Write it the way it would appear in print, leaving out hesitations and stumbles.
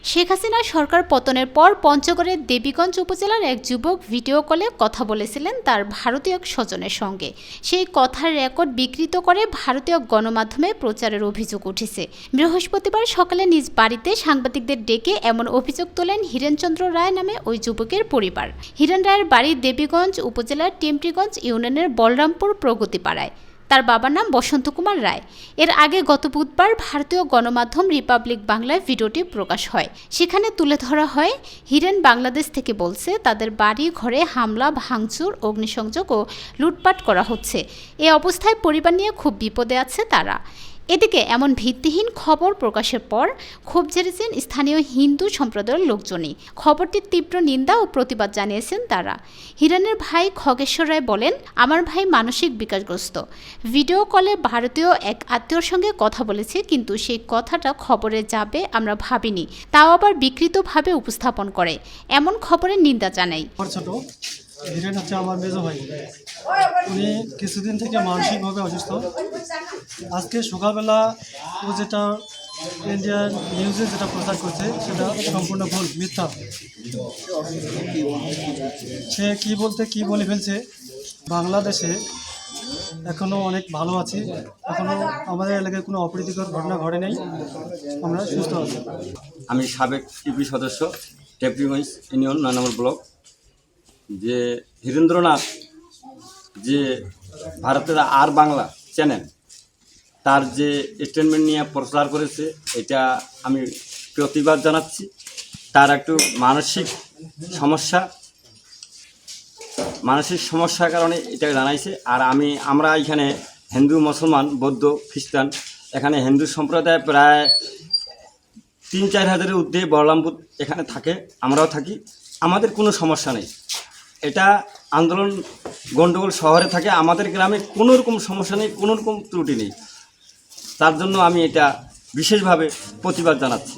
শেখ হাসিনা সরকার পতনের পর পঞ্চগড়ের দেবীগঞ্জ উপজেলার এক যুবক ভিডিও কলে কথা বলেছিলেন তার ভারতীয় এক স্বজনের সঙ্গে। সেই কথার রেকর্ড বিকৃত করে ভারতীয় গণমাধ্যমে প্রচারের অভিযোগ উঠেছে। বৃহস্পতিবার সকালে নিজ বাড়িতে সাংবাদিকদের ডেকে এমন অভিযোগ তোলেন হিরেনচন্দ্র রায় নামে ওই যুবকের পরিবার। হিরেন রায়ের বাড়ি দেবীগঞ্জ উপজেলার টিমটিগঞ্জ ইউনিয়নের বলরামপুর প্রগতিপাড়ায়। তার বাবার নাম বসন্ত কুমার রায়। এর আগে গত বুধবার ভারতীয় গণমাধ্যম রিপাবলিক বাংলায় ভিডিওটি প্রকাশ হয়। সেখানে তুলে ধরা হয় হিরেন বাংলাদেশ থেকে বলছে তাদের বাড়ি ঘরে হামলা, ভাঙচুর, অগ্নিসংযোগ ও লুটপাট করা হচ্ছে। এ অবস্থায় পরিবার নিয়ে খুব বিপদে আছে তারা। এদিকে এমন ভিত্তিহীন খবর প্রকাশের পর ক্ষোভ ঝেড়েছেন স্থানীয় হিন্দু সম্প্রদায়ের লোকজনই। খবরটির তীব্র নিন্দা ও প্রতিবাদ জানিয়েছেন তারা। হিরেনের ভাই খগেশ্বর রায় বলেন, আমার ভাই মানসিক বিকারগ্রস্ত। ভিডিও কলে ভারতীয় এক আত্মীয়র সঙ্গে কথা বলেছে, কিন্তু সেই কথাটা খবরে যাবে আমরা ভাবিনি, তাও আবার বিকৃতভাবে উপস্থাপন করে। এমন খবরের নিন্দা জানাই। হিরেন হচ্ছে আমার মেজো ভাই। উনি কিছুদিন থেকে মানসিকভাবে অসুস্থ। আজকে সকালবেলা ও যেটা ইন্ডিয়ান নিউজে যেটা প্রচার করছে সেটা সম্পূর্ণ ভুল, মিথ্যা। সে কি বলে ফেলছে। বাংলাদেশে এখনও অনেক ভালো আছি, এখনও আমাদের এলাকায় কোনো অপ্রীতিকর ঘটনা ঘটে নেই, আমরা সুস্থ আছি। আমি সাবেক ইউপি সদস্য, টেপরিগঞ্জ ইউনিয়ন ৯ নম্বর ব্লক। যে হীরেন্দ্রনাথ যে ভারতের আর বাংলা চ্যানেল তার যে স্টেটমেন্ট নিয়ে প্রচার করেছে, এটা আমি প্রতিবাদ জানাচ্ছি। তার একটু মানসিক সমস্যার কারণে এটা জানাইছে। আর আমরা এখানে হিন্দু, মুসলমান, বৌদ্ধ, খ্রিস্টান, এখানে হিন্দু সম্প্রদায় প্রায় ৩-৪ হাজারের ঊর্ধ্বে বলরামপুর এখানে থাকে, আমরাও থাকি। আমাদের কোনো সমস্যা নেই। এটা আন্দোলন গণ্ডগোল শহরে থাকে, আমাদের গ্রামে কোনো রকম সমস্যা নেই, কোনো রকম ত্রুটি নেই। তার জন্য আমি এটা বিশেষভাবে প্রতিবাদ জানাচ্ছি।